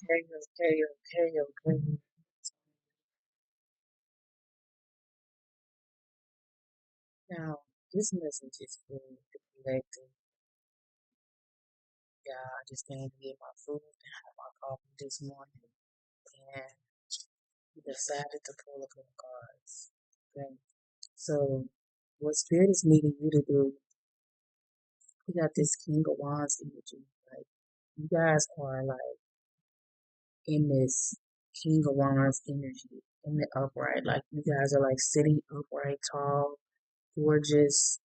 Okay, okay, okay, okay. Now, this message is for the collective. Yeah, I just came to get my food and have my coffee this morning and decided to pull a couple cards. Okay, so what Spirit is needing you to do, we got this King of Wands energy. Like, you guys are like in this King of Wands energy in the upright. Like, you guys are like sitting upright, tall, gorgeous,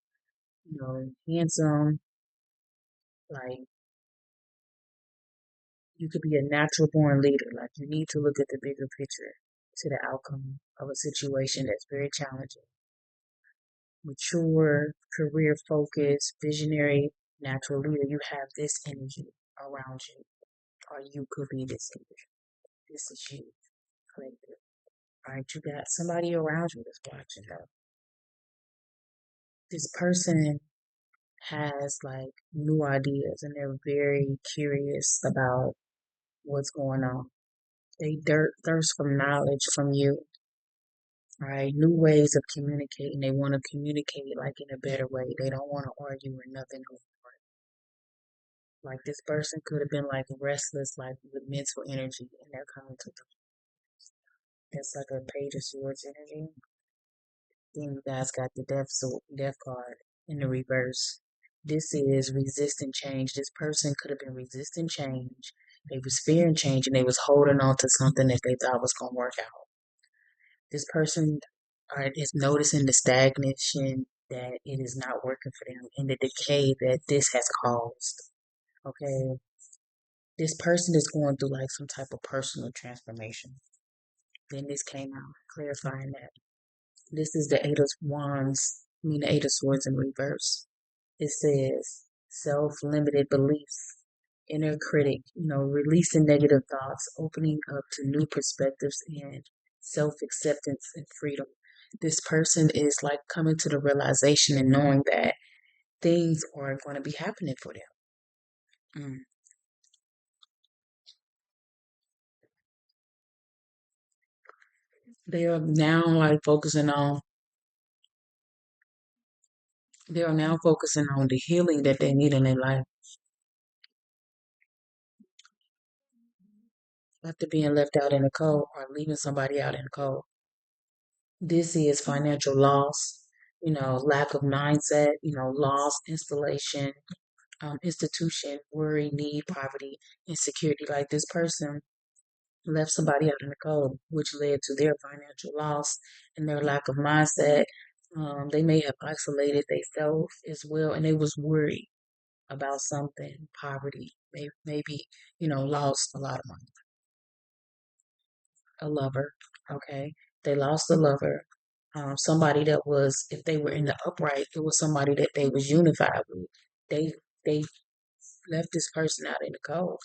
handsome. Like, you could be a natural born leader. Like, you need to look at the bigger picture to the outcome of a situation that's very challenging. Mature, career focused, visionary, natural leader. You have this energy around you, or you could be this energy. This is you, collective. All right, you got somebody around you that's watching though. This person has like new ideas and they're very curious about what's going on. They thirst for knowledge from you, right? New ways of communicating. They want to communicate like in a better way. They don't want to argue or nothing goes on. Like this person could have been like restless, like with mental energy, and they're coming to them. It's like a page of swords energy. Then you guys got the death card in the reverse. This is resisting change. This person could have been resisting change. They was fearing change and they was holding on to something that they thought was gonna work out. This person is noticing the stagnation that it is not working for them and the decay that this has caused. Okay. This person is going through like some type of personal transformation. Then this came out clarifying that. This is the Eight of Wands, I mean the Eight of Swords in reverse. It says self-limited beliefs, inner critic, releasing negative thoughts, opening up to new perspectives and self-acceptance and freedom. This person is like coming to the realization and knowing that things are going to be happening for them. Mm. They are now like focusing on they are now focusing on the healing that they need in their life after being left out in the cold or leaving somebody out in the cold. This is financial loss, lack of mindset, loss, installation, institution, worry, need, poverty, insecurity. Like this person left somebody out in the cold, which led to their financial loss and their lack of mindset. They may have isolated themselves as well, and they was worried about something, poverty, maybe, lost a lot of money. A lover, okay? They lost a lover. Somebody that was, if they were in the upright, it was somebody that they was unified with. They left this person out in the cold.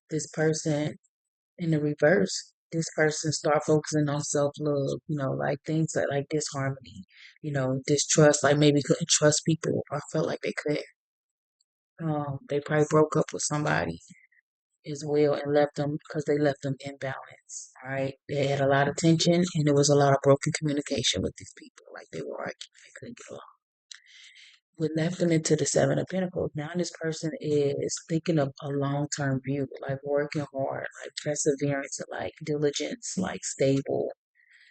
This person in the reverse, this person start focusing on self love, like things like disharmony, distrust, like maybe couldn't trust people or felt like they could. They probably broke up with somebody as well and left them because they left them in balance. All right. They had a lot of tension and there was a lot of broken communication with these people. Like they were arguing, they couldn't get along. What left them into the Seven of Pentacles. Now this person is thinking of a long term view, like working hard, like perseverance, like diligence, like stable,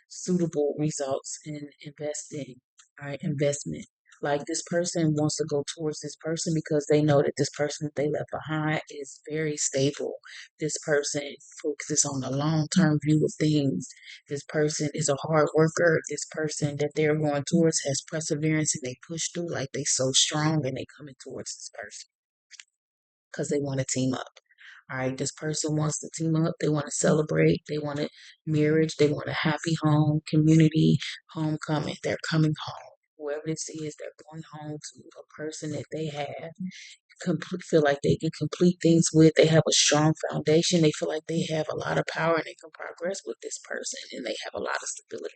suitable results in investing, right? Investment. Like this person wants to go towards this person because they know that this person that they left behind is very stable. This person focuses on the long term view of things. This person is a hard worker. This person that they're going towards has perseverance and they push through like they so strong and they coming towards this person because they want to team up. All right, this person wants to team up. They want to celebrate. They want a marriage. They want a happy home, community, homecoming. They're coming home. Whoever this is, they're going home to a person that they have feel like they can complete things with. They have a strong foundation. They feel like they have a lot of power and they can progress with this person and they have a lot of stability.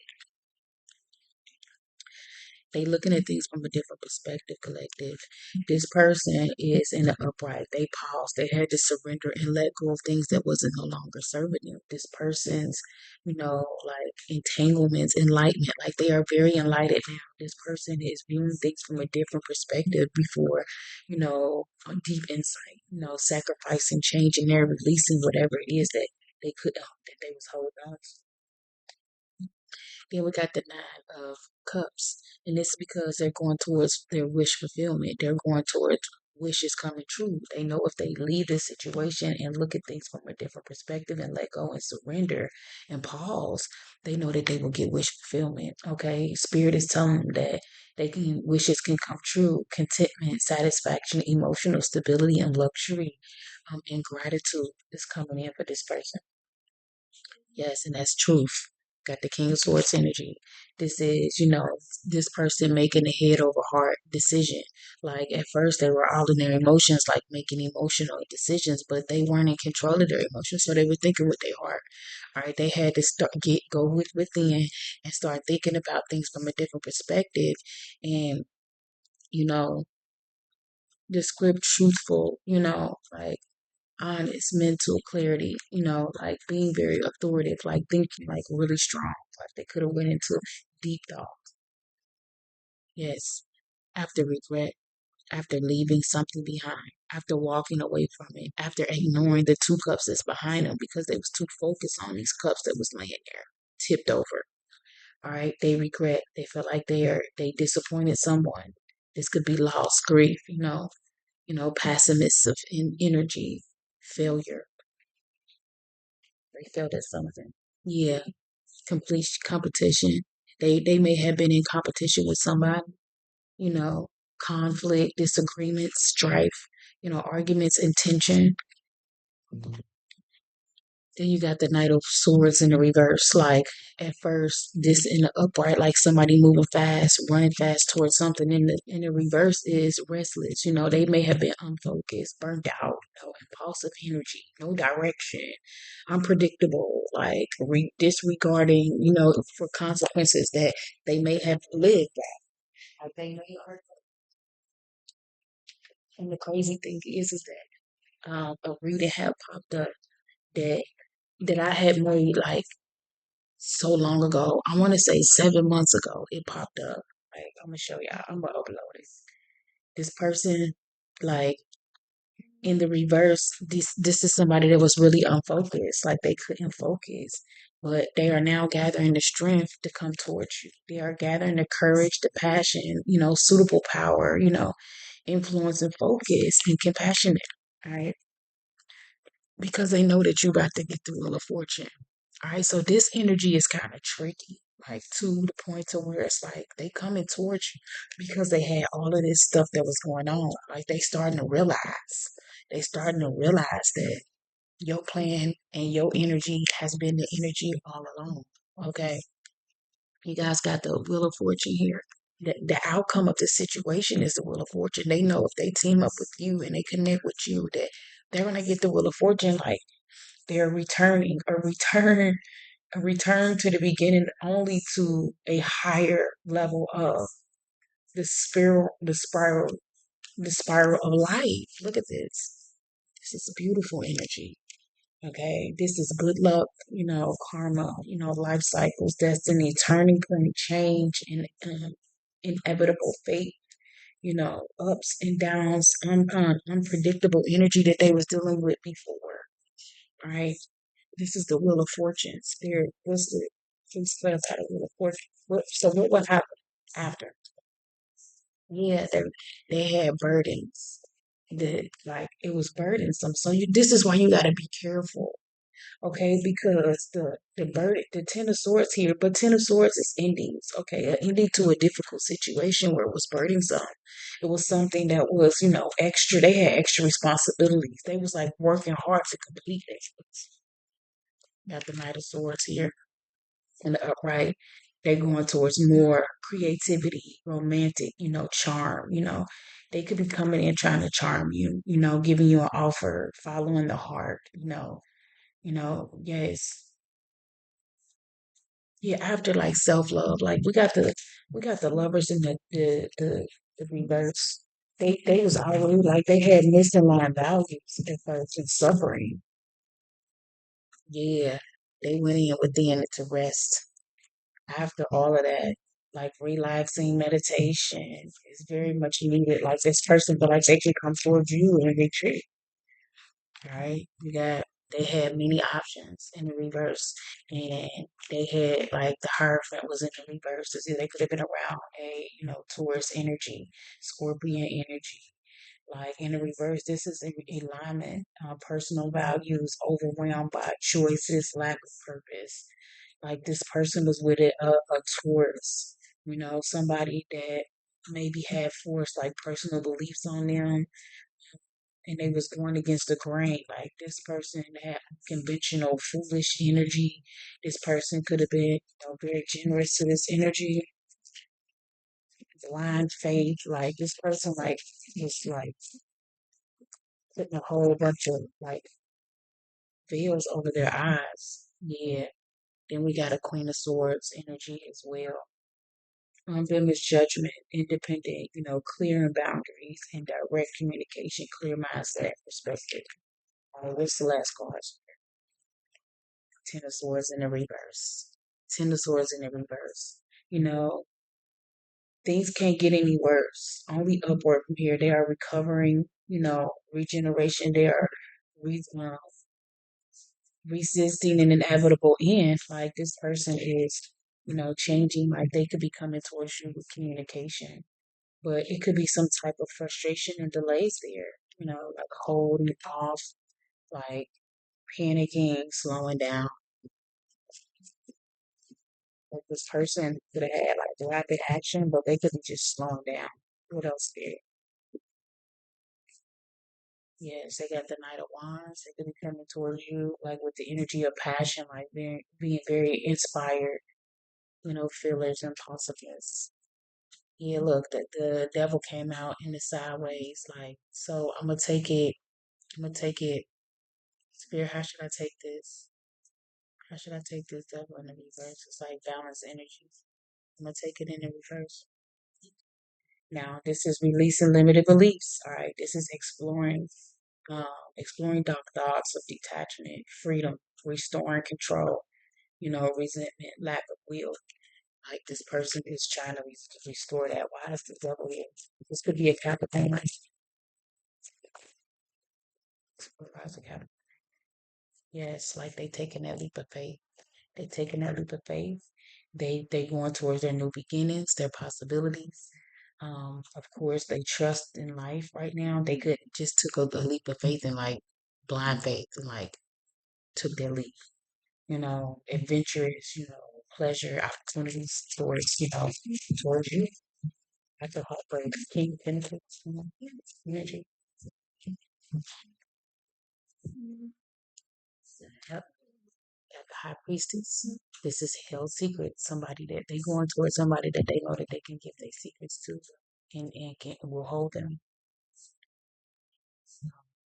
They looking at things from a different perspective, collective. This person is in the upright. They paused. They had to surrender and let go of things that wasn't no longer serving them. This person's, like entanglements, enlightenment, like they are very enlightened now. This person is viewing things from a different perspective before, a deep insight, sacrificing, changing, they're releasing whatever it is that they could that they was holding on to. Then we got the Nine of Cups, and this is because they're going towards their wish fulfillment. They're going towards wishes coming true. They know if they leave this situation and look at things from a different perspective and let go and surrender and pause, they know that they will get wish fulfillment. Okay, Spirit is telling them that wishes can come true. Contentment, satisfaction, emotional stability, and luxury, and gratitude is coming in for this person. Yes, and that's truth. Got the King of Swords energy. This is, this person making a head over heart decision. Like at first they were all in their emotions, like making emotional decisions, but they weren't in control of their emotions. So they were thinking with their heart. All right. They had to go within and start thinking about things from a different perspective and, you know, the script truthful, like honest mental clarity, like being very authoritative, like thinking like really strong. Like they could have went into deep thought. Yes. After regret, after leaving something behind, after walking away from it, after ignoring the two cups that's behind them because they was too focused on these cups that was laying there, tipped over. All right. They regret. They feel like they disappointed someone. This could be loss, grief, pessimistic in energy, failure. They failed at something. Yeah, complete competition. They may have been in competition with somebody, you know, conflict, disagreement, strife, arguments and tension. Then you got the Knight of Swords in the reverse. Like at first, this in the upright, like somebody moving fast, running fast towards something. In the reverse is restless. They may have been unfocused, burnt out, impulsive energy, no direction, unpredictable, like disregarding, for consequences that they may have lived. Like they may hurt. And the crazy thing is that a reading had popped up that I had made like so long ago. I want to say 7 months ago. It popped up. Like I'm gonna show y'all. I'm gonna upload it. This person, like in the reverse, this is somebody that was really unfocused. Like they couldn't focus, but they are now gathering the strength to come towards you. They are gathering the courage, the passion, suitable power, influence and focus and compassionate. All right, because they know that you're about to get the wheel of fortune. All right, so this energy is kind of tricky, like to the point to where it's like they coming towards you because they had all of this stuff that was going on. Like they starting to realize that your plan and your energy has been the energy all along. Okay, you guys got the wheel of fortune here. The outcome of the situation is the wheel of fortune. They know if they team up with you and they connect with you, that they're gonna get the wheel of fortune. Like they're returning a return to the beginning only to a higher level of the spiral of life. Look at this. This is a beautiful energy. Okay. This is good luck, karma, life cycles, destiny, turning point, change, and inevitable fate, ups and downs, unpredictable energy that they was dealing with before. Right. This is the wheel of fortune. Spirit, what's clarify the wheel of fortune? So what would happen after? Yeah, they had burdens. That like it was burdensome. So this is why you gotta be careful. Okay, because the Ten of Swords here, but Ten of Swords is endings. Okay, an ending to a difficult situation where it was burdensome. It was something that was, extra. They had extra responsibilities. They was like working hard to complete it. Got the Knight of Swords here in the upright. They're going towards more creativity, romantic, charm, They could be coming in trying to charm you, giving you an offer, following the heart, yes. Yeah, after like self love, like we got the lovers in the reverse. They was already like they had misaligned values at first and suffering. Yeah, they went in within to rest after all of that. Like relaxing meditation is very much needed. Like this person feel like they can come towards you and retreat. Right? You got they had many options in the reverse, and they had like the Hierophant was in the reverse. So they could have been around a Taurus energy, Scorpion energy. Like in the reverse, this is alignment, personal values overwhelmed by choices, lack of purpose. Like this person was with a Taurus, somebody that maybe had forced like personal beliefs on them and they was going against the grain. Like this person had conventional foolish energy. This person could have been very generous to this energy, blind faith. Like this person like was like putting a whole bunch of like veils over their eyes. Yeah. Then we got a Queen of Swords energy as well. Them is judgment, independent, clear in boundaries and direct communication, clear mindset, perspective. What's the last card? Ten of Swords in the reverse. Ten of Swords in the reverse. You know, things can't get any worse. Only upward from here. They are recovering, regeneration. They are re- uh, resisting an inevitable end. Like this person is, changing. Like they could be coming towards you with communication, but it could be some type of frustration and delays there. Like holding off, like panicking, slowing down. Like this person could have had like rapid action, but they could be just slowing down. What else there? Yes, they got the Knight of Wands. They could be coming towards you like with the energy of passion, like being very inspired, feelers and impulsiveness. Yeah, look, the devil came out in the sideways, like so. I'm gonna take it. I'm gonna take it. Spirit, how should I take this? How should I take this devil in the reverse? It's like balance energies. I'm gonna take it in the reverse. Now, this is releasing limited beliefs. All right, this is um, exploring dark thoughts of detachment, freedom, restoring control. Resentment, lack of will. Like this person is trying to restore that. Why is the devil here? This could be a Capricorn. Rise of Capricorn. Yes, like they taking that leap of faith. They taking that leap of faith. They going towards their new beginnings, their possibilities. Of course, they trust in life right now. They could just took a leap of faith and like blind faith and like took their leap. Adventurous. Pleasure, opportunities towards towards you. After heartbreak, King of Pentacles, energy. Yep. Got the High Priestess. This is held secret. Somebody that they going towards somebody that they know that they can give their secrets to, and can will hold them.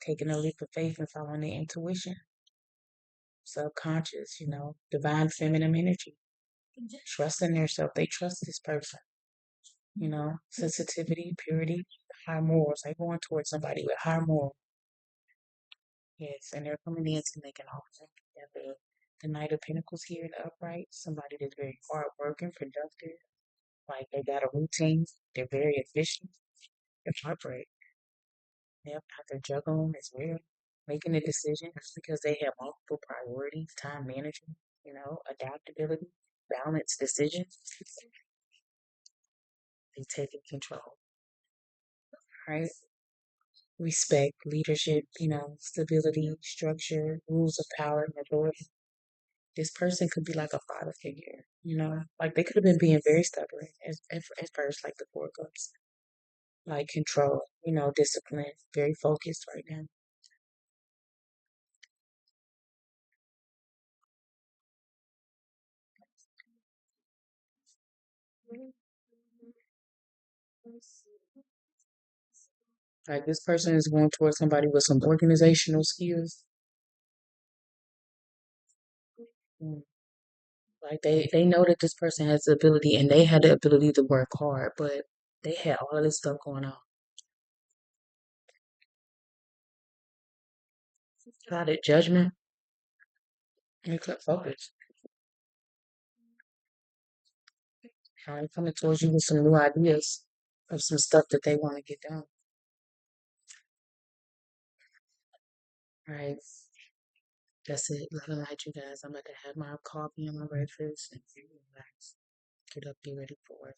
Taking a leap of faith and following their intuition, subconscious. Divine feminine energy, trusting themselves. They trust this person. Sensitivity, purity, high morals. They going towards somebody with high morals. Yes, and they're coming in to make an offer. Yeah, the Knight of Pentacles here in the upright, somebody that's very hardworking, productive, like they got a routine, they're very efficient. They're heartbreak. Yep, after juggling as well, making a decision because they have multiple priorities, time management, adaptability, balanced decisions. They taking control, right? Respect, leadership, stability, structure, rules of power and authority. This person could be like a father figure, like they could have been being very stubborn at first, like the Four of Cups, like control, discipline, very focused right now. Like this person is going towards somebody with some organizational skills, mm, Like they know that this person has the ability and they had the ability to work hard, but they had all of this stuff going on. Clouded judgment. You could focus. I'm coming towards you with some new ideas of some stuff that they want to get done. Right. That's it. Love and light, you guys. I'm about to have my coffee and my breakfast and relax. Get up, be ready for work.